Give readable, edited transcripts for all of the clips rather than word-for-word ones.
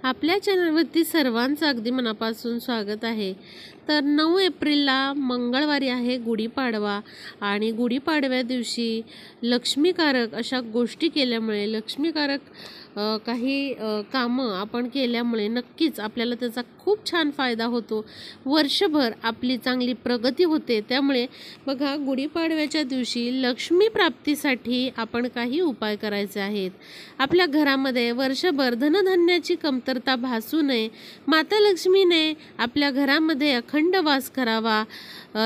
आपल्या चॅनलवरती सर्वांचं अगदी मनापासून स्वागत आहे। तर 9 एप्रिलला मंगळवारी आहे गुढीपाडवा आणि गुढीपाडव्या दिवशी लक्ष्मीकारक अशा गोष्टी केल्यामुळे लक्ष्मीकारक काही कामं आपण केल्यामुळे नक्कीच आपल्याला त्याचा खूप छान फायदा होतो। वर्षभर आपली चांगली प्रगती होते। त्यामुळे बघा गुढीपाडव्याच्या दिवशी लक्ष्मी प्राप्तीसाठी आपण काही उपाय करायचे आहेत। आपल्या घरामध्ये वर्षभर धनधान्याची कमतरता भासू नये, माता लक्ष्मीने आपल्या घरामध्ये अखंड वास करावा।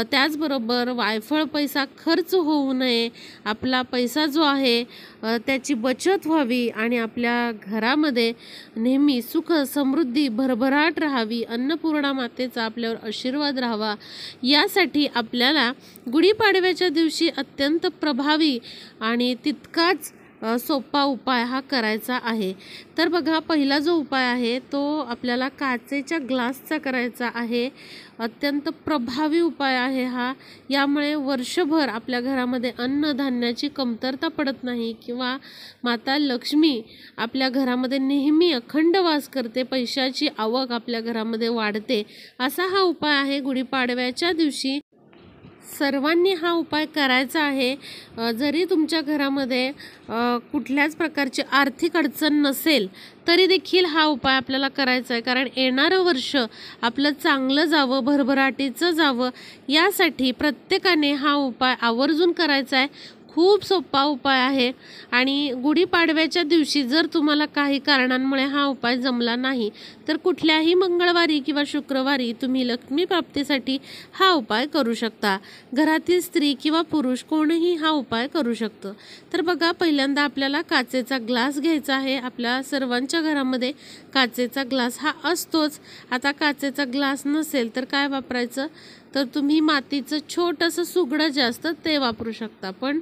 त्याचबरोबर वायफळ पैसा खर्च होऊ नये, आपला पैसा जो आहे त्याची बचत व्हावी आणि आपल्या घरामध्ये नेहमी सुख समृद्धी भरभराट राहावी, अन्नपूर्णा मातेचा आपल्यावर आशीर्वाद राहावा, यासाठी आपल्याला गुढीपाडव्याच्या दिवशी अत्यंत प्रभावी आणि तितकाच सोपा उपाय हा करायचा आहे। तर बघा पहिला जो उपाय आहे तो आपल्याला काचेच्या ग्लासचा करायचा आहे। अत्यंत प्रभावी उपाय आहे हा। यामुळे वर्षभर आपल्या घरामध्ये अन्नधान्याची कमतरता पडत नाही किंवा माता लक्ष्मी आपल्या घरामध्ये नेहमी अखंड वास करते, पैशाची आवक आपल्या घरामध्ये वाढते। असा हा उपाय आहे गुढीपाडव्याच्या दिवशी सर्वांनी हा उपाय करायचा आहे। जरी तुमच्या घरामध्ये कुठल्याच प्रकारची आर्थिक अडचण नसेल तरी देखील हा उपाय आपल्याला करायचा आहे, कारण येणारं वर्ष आपलं चांगलं जावं, भरभराटीचं जावं, यासाठी प्रत्येकाने हा उपाय आवर्जून करायचा आहे। खूप सोपा उपाय आहे आणि गुढीपाडव्याच्या दिवशी जर तुम्हाला काही कारणांमुळे हा उपाय जमला नाही तर कुठल्याही मंगळवारी किंवा शुक्रवारी तुम्ही लक्ष्मी प्राप्तीसाठी हा उपाय करू शकता। घरातील स्त्री किंवा पुरुष कोणीही हा उपाय करू शकतं। तर बघा पहिल्यांदा आपल्याला काचेचा ग्लास घ्यायचा आहे। आपल्या सर्वांच्या घरामध्ये काचेचा ग्लास हा असतोच। आता काचेचा ग्लास नसेल तर काय वापरायचं, तर तुम्ही मातीचं छोटंसं सुगडं जे असतं ते वापरू शकता, पण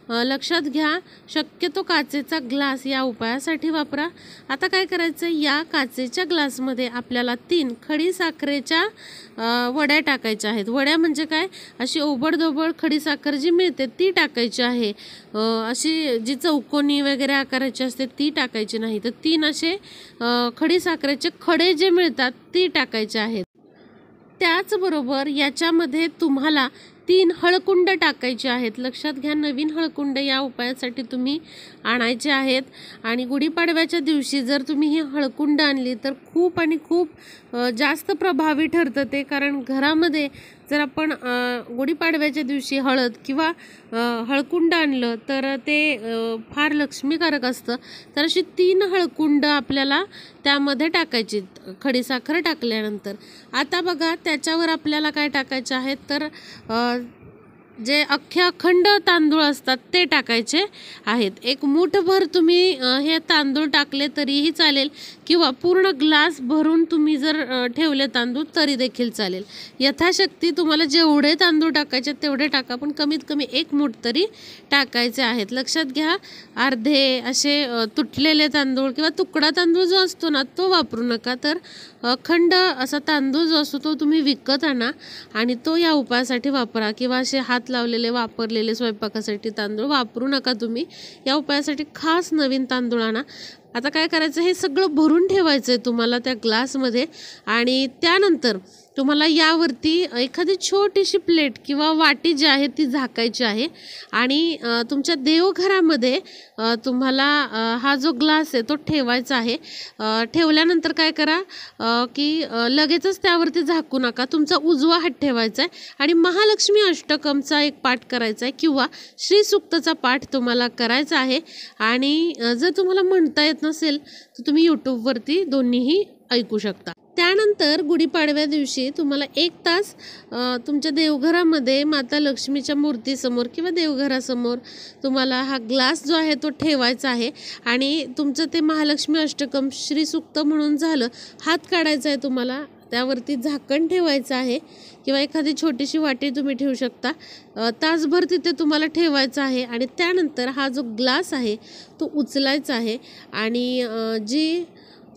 लक्षात घ्या शक्यतो काचेचा ग्लास या उपायासाठी वापरा। आता काय करायचं, या काचेच्या ग्लासमध्ये आपल्याला 3 खडी साखरेच्या वड्या टाकायच्या आहेत। वड्या म्हणजे काय, अशी ओबडधोबड खडी साखर जी मिळते ती टाकायची आहे। अशी जी चौकोनी वगैरे आकाराची असते ती टाकायची नाही, तर 3 असे खडी साखरेचे खडे जे मिळतात ती टाकायचे आहेत। त्याचबरोबर याच्यामध्ये तुम्हाला 3 हळकुंड टाकायचे आहेत। लक्षात घ्या नवीन हळकुंड या उपायासाठी तुम्ही आणायचे आहेत आणि गुढीपाडव्याच्या दिवशी जर तुम्ही ही हळकुंड आणली तर खूप आणि खूप जास्त प्रभावी ठरतं ते, कारण घरामध्ये जर आपण गुढीपाडव्याच्या दिवशी हळद किंवा हळकुंड आणलं तर ते फार लक्ष्मीकारक असतं। तर अशी 3 हळकुंड आपल्याला त्यामध्ये टाकायची खडीसाखर टाकल्यानंतर। आता बघा त्याच्यावर आपल्याला काय टाकायचे आहेत, तर जे अखंड तांदूळ असतात ते टाकायचे आहेत। एक मूठभर तुम्ही हे तांदूळ टाकले तरीही चालेल किंवा पूर्ण ग्लास भरून तुम्ही जर ठेवले तांदूळ तरी देखील चालेल। यथाशक्ती तुम्हाला जेवढे तांदूळ टाकायचे तेवढे टाका, पण कमीत कमी 1 मूठ तरी टाकायचे आहेत। लक्षात घ्या अर्धे असे तुटलेले तांदूळ किंवा तुकडा तांदूळ जो असतो ना तो वापरू नका, तर अखंड असा तांदूळ जो असतो तो तुम्ही विकत आणा आणि तो या उपायासाठी वापरा, किंवा असे हात लावलेले वापरलेले स्वयंपाकासाठी तांदूळ वापरू नका तुम्ही। या उपायासाठी खास नवीन तांदूळ आणा। आता काय करायचं, हे सगळं भरून ठेवायचं आहे तुम्हाला त्या ग्लासमध्ये आणि त्यानंतर तुम्हाला यावरती एखादी छोटीशी प्लेट किंवा वाटी जी आहे ती झाकायची आहे आणि तुमच्या देवघरामध्ये तुम्हाला हा जो ग्लास आहे तो ठेवायचा आहे। ठेवल्यानंतर काय करा की लगेचच त्यावरती झाकू नका, तुमचा उजवा हात ठेवायचा आहे आणि महालक्ष्मी अष्टकमचा एक पाठ करायचा आहे किंवा श्रीसूक्तचा पाठ तुम्हाला करायचा आहे। आणि जर तुम्हाला म्हणता येत नसेल तर तुम्ही यूट्यूबवरती दोन्हीही ऐकू शकता। त्यानंतर गुढीपाडव्या दिवशी तुम्हाला 1 तास तुमच्या देवघरामध्ये माता लक्ष्मीच्या मूर्तीसमोर किंवा देवघरासमोर तुम्हाला हा ग्लास जो आहे तो ठेवायचा आहे आणि तुमचं ते महालक्ष्मी अष्टकम श्रीसूक्त म्हणून झालं, हात काढायचा आहे तुम्हाला, त्यावरती झाकण ठेवायचं आहे किंवा एखादी छोटीशी वाटी तुम्ही ठेवू शकता। तासभर तिथे तुम्हाला ठेवायचं आहे आणि त्यानंतर हा जो ग्लास आहे तो उचलायचा आहे आणि जी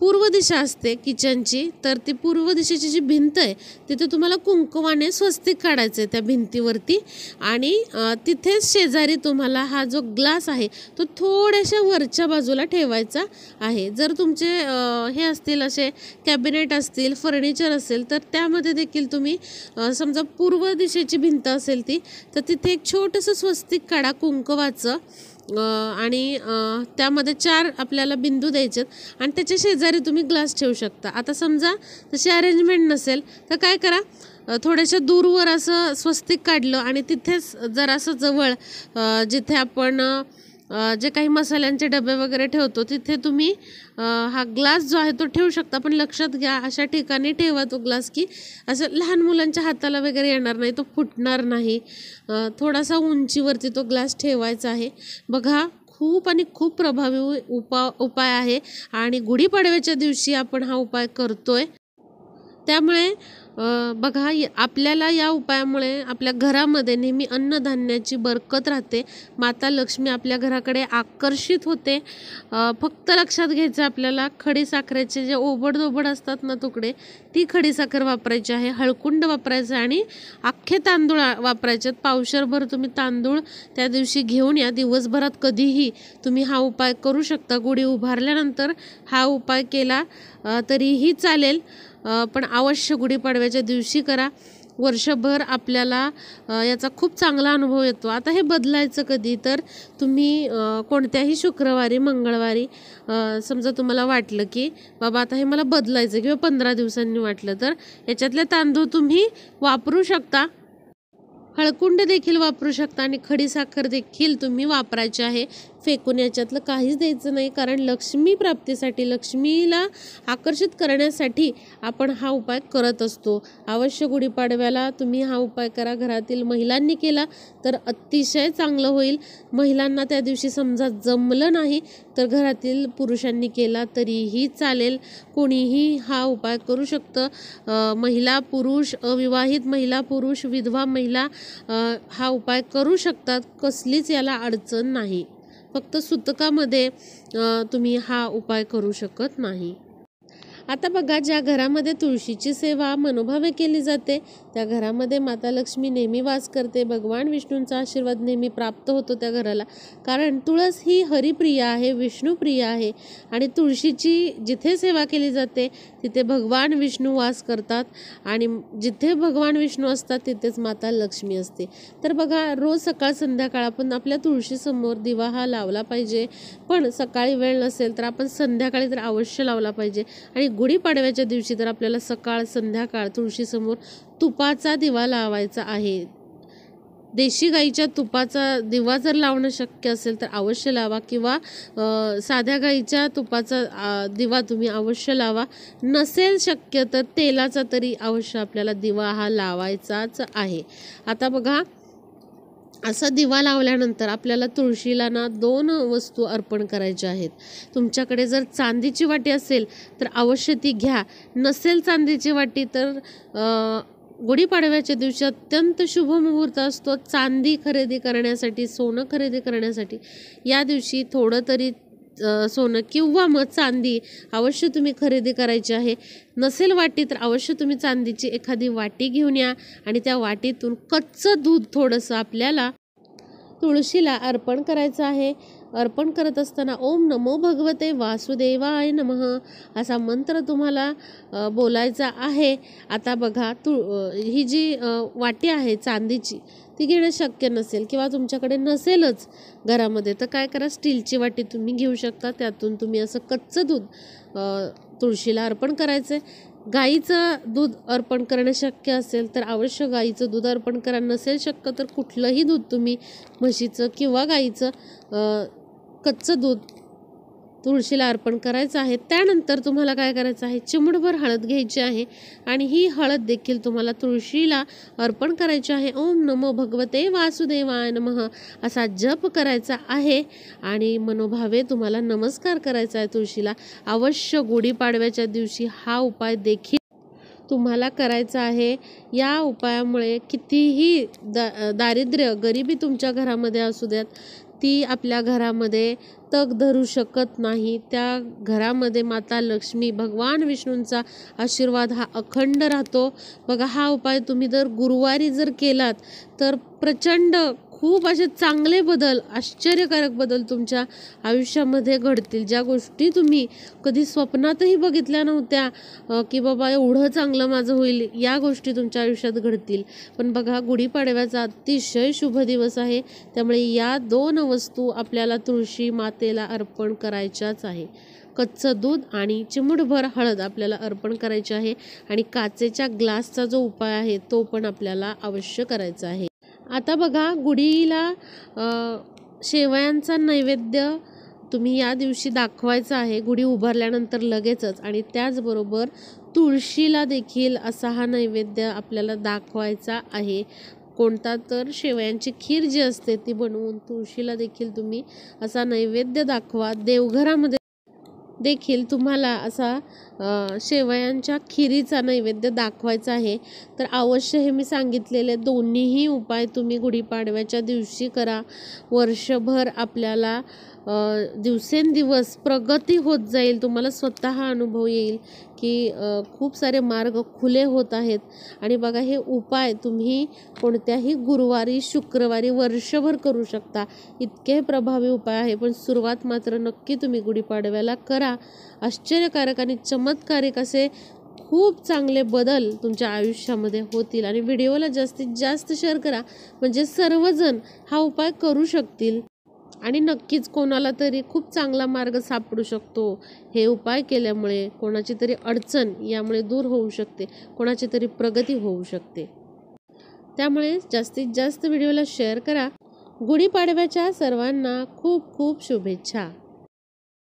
पूर्व दिशा असते किचनची, तर ती पूर्व दिशेची जी भिंत आहे तिथे तुम्हाला कुंकवाने स्वस्तिक काढायचं आहे त्या भिंतीवरती. आणि तिथेच शेजारी तुम्हाला हा जो ग्लास आहे तो थोड्याशा वरच्या बाजूला ठेवायचा आहे. जर तुमचे हे असतील असे कॅबिनेट असतील, फर्निचर असेल, तर त्यामध्ये देखील तुम्ही समजा पूर्व दिशेची भिंत असेल ती, तर तिथे एक छोटंसं स्वस्तिक काढा कुंकवाचं आणि त्यामध्ये 4 आपल्याला बिंदू द्यायचे आणि त्याच्या शेजारी तुम्ही ग्लास ठेवू शकता. आता समजा तशी अरेंजमेंट नसेल तर काय करा, थोड्याशा दूरवर असं स्वस्तिक काढलं आणि तिथेच जरासं जवळ जिथे आपण जे काही मसाल्यांचे डबे वगैरे ठेवतो तिथे तुम्ही हा ग्लास जो आहे तो ठेवू शकता. पण लक्षात घ्या, अशा ठिकाणी ठेवा तो ग्लास की असं लहान मुलांच्या हाताला वगैरे येणार नाही, तो फुटणार नाही. थोडासा उंचीवरती तो ग्लास ठेवायचा आहे. बघा, खूप आणि खूप प्रभावी उपाय आहे आणि गुढीपाडव्याच्या दिवशी आपण हा उपाय करतोय. त्यामुळे बघा, आपल्याला या उपायामुळे आपल्या घरामध्ये नेहमी अन्नधान्याची बरकत राहते. माता लक्ष्मी आपल्या घराकडे आकर्षित होते. फक्त लक्षात घ्यायचं आपल्याला, खडीसाखरेचे जे ओबड-दोबड असतात ना तुकडे, ती खडीसाखर वापरायची आहे, हळकुंड वापरायचं आणि अख्खे तांदूळ वापरायचे. पावशरभर तुम्ही तांदूळ त्या दिवशी घेऊन या. दिवसभरात कधीही तुम्ही हा उपाय करू शकता. गुढी उभारल्यानंतर हा उपाय केला तरीही चालेल, पण अवश्य गुढीपाडव्याच्या दिवशी करा. वर्षभर आपल्याला याचा खूप चांगला अनुभव येतो. आता हे बदलायचं कधी, तर तुम्ही कोणत्याही शुक्रवारी, मंगळवारी समजा तुम्हाला वाटलं की बाबा आता हे मला बदलायचं किंवा 15 दिवसांनी वाटलं, तर याच्यातले तांदूळ तुम्ही वापरू शकता. हळकुंड देखील वापरू शकता आणि खडीसाखर देखील तुम्ही वापरायची आहे. फेकून याच्यातलं काहीच द्यायचं नाही, कारण लक्ष्मी प्राप्तीसाठी, लक्ष्मीला आकर्षित करण्यासाठी आपण हा उपाय करत असतो. अवश्य गुढीपाडव्याला तुम्ही हा उपाय करा. घरातील महिलांनी केला तर अतिशय चांगलं होईल. महिलांना त्या दिवशी समजा जमलं नाही तर घरातील पुरुषांनी केला तरीही चालेल. कोणीही हा उपाय करू शकतं. महिला, पुरुष, अविवाहित महिला, पुरुष, विधवा महिला हा उपाय करू शकतात. कसलीच याला अडचण नाही. फक्त सुतकामध्ये तुम्ही हा उपाय करू शकत नाही. आता बघा, ज्या घरामध्ये तुळशीची सेवा मनोभावे केली जाते त्या घरामध्ये माता लक्ष्मी नेहमी वास करते. भगवान विष्णूंचा आशीर्वाद नेहमी प्राप्त होतो त्या घराला, कारण तुळस ही हरिप्रिय आहे, विष्णुप्रिय आहे आणि तुळशीची जिथे सेवा केली जाते तिथे भगवान विष्णू वास करतात आणि जिथे भगवान विष्णू असतात तिथेच माता लक्ष्मी असते. तर बघा, रोज सकाळ संध्याकाळ आपण आपल्या तुळशीसमोर दिवा हा लावला पाहिजे. पण सकाळी वेळ नसेल तर आपण संध्याकाळी तर अवश्य लावला पाहिजे. आणि गुढीपाडव्याच्या दिवशी तर आपल्याला सकाळ संध्याकाळ तुळशीसमोर तुपाचा दिवा लावायचा आहे. देशी गाईच्या तुपाचा दिवा जर लावणं शक्य असेल तर अवश्य लावा, किंवा साध्या गाईच्या तुपाचा दिवा तुम्ही अवश्य लावा. नसेल शक्य तर तेलाचा तरी अवश्य आपल्याला दिवा हा लावायचाच आहे. आता बघा, असा दिवा लावल्यानंतर आपल्याला तुळशीला ना 2 वस्तू अर्पण करायच्या आहेत. तुमच्याकडे जर चांदीची वाटी असेल तर अवश्य ती घ्या. नसेल चांदीची वाटी तर गुढीपाडव्याच्या दिवशी अत्यंत शुभ मुहूर्त असतो चांदी खरेदी करण्यासाठी, सोनं खरेदी करण्यासाठी. या दिवशी थोडं तरी सोनं किंवा मग चांदी अवश्य तुम्ही खरेदी करायची आहे. नसेल वाटी तर अवश्य तुम्ही चांदीची एखादी वाटी घेऊन या आणि त्या वाटीतून कच्चं दूध थोडंसं आपल्याला तुळशीला अर्पण करायचं आहे. अर्पण करत असताना ओम नमो भगवते वासुदेवाय नमः असा मंत्र तुम्हाला बोलायचा आहे. आता बघा, ही जी वाटी आहे चांदीची ती घेणं शक्य नसेल किंवा तुमच्याकडे नसेलच घरामध्ये तर काय करा, स्टीलची वाटी तुम्ही घेऊ शकता. त्यातून तुम्ही असं कच्चं दूध तुळशीला अर्पण करायचं आहे. गाईचं दूध अर्पण करणं शक्य असेल तर अवश्य गाईचं दूध अर्पण करा. नसेल शक्य तर कुठलंही दूध तुम्ही, म्हशीचं किंवा गाईचं कच्चं दूध तुळशीला अर्पण करायचं आहे. त्यानंतर तुम्हाला काय करायचं आहे, चिमूटभर हळद घ्यायची आहे आणि ही हळद देखील तुम्हाला तुळशीला अर्पण करायची आहे. ओम नमो भगवते वासुदेवाय नमः असा जप करायचा आहे आणि मनोभावे तुम्हाला नमस्कार करायचा आहे तुळशीला. अवश्य गुढीपाडव्याच्या दिवशी हा उपाय देखील तुम्हाला करायचा आहे. या उपायामुळे कितीही दारिद्र्य, गरिबी तुमच्या घरामध्ये असू द्यात ती आपल्या घरामध्ये तग धरू शकत नाही. त्या घरामध्ये माता लक्ष्मी, भगवान विष्णूंचा आशीर्वाद हा अखंड राहतो. बघा, हा उपाय तुम्ही जर गुरुवारी जर केलात तर प्रचंड खूप असे चांगले बदल, आश्चर्यकारक बदल तुमच्या आयुष्यामध्ये घडतील. ज्या गोष्टी तुम्ही कधी स्वप्नातही बघितल्या नव्हत्या की बाबा एवढं चांगलं माझं होईल, या गोष्टी तुमच्या आयुष्यात घडतील. पण बघा, गुढीपाडव्याचा अतिशय शुभ दिवस आहे, त्यामुळे या 2 वस्तू आपल्याला तुळशी मातेला अर्पण करायच्याच आहे. कच्चं दूध आणि चिमूटभर हळद आपल्याला अर्पण करायची आहे आणि काचेच्या ग्लासचा जो उपाय आहे तो पण आपल्याला अवश्य करायचा आहे. आता बघा, गुढीला शेवयांचा नैवेद्य तुम्ही या दिवशी दाखवायचा आहे, गुढी उभारल्यानंतर लगेचच. आणि त्याचबरोबर तुळशीला देखील असा हा नैवेद्य आपल्याला दाखवायचा आहे. कोणता तर शेवयांची खीर जी असते ती बनवून तुळशीला देखील तुम्ही असा नैवेद्य दाखवा. देवघरामध्ये देखील तुम्हाला असा शेवयांच्या खिरीचा नैवेद्य दाखवायचा आहे. तर अवश्य हे मी सांगितलेले दोन्हीही उपाय तुम्ही गुढीपाडव्याच्या दिवशी करा. वर्षभर आपल्याला दिवसेंदिवस प्रगती होत जाईल. तुम्हाला स्वतः अनुभव येईल की खूप सारे मार्ग खुले होत आहेत. आणि बघा, हे उपाय तुम्ही कोणत्याही गुरुवारी, शुक्रवारी वर्षभर करू शकता. इतके प्रभावी उपाय आहे. पण सुरुवात मात्र नक्की तुम्ही गुढीपाडव्याला करा. आश्चर्यकारक आणि चमत्कारिक असे खूप चांगले बदल तुमच्या आयुष्यामध्ये होतील. आणि व्हिडिओला जास्तीत जास्त शेअर करा, म्हणजे सर्वजण हा उपाय करू शकतील आणि नक्कीच कोणाला तरी खूप चांगला मार्ग सापडू शकतो. हे उपाय केल्यामुळे कोणाची तरी अडचण यामुळे दूर होऊ शकते, कोणाची तरी प्रगती होऊ शकते. त्यामुळे जास्तीत जास्त व्हिडिओला शेअर करा. गुढीपाडव्याच्या सर्वांना खूप खूप शुभेच्छा.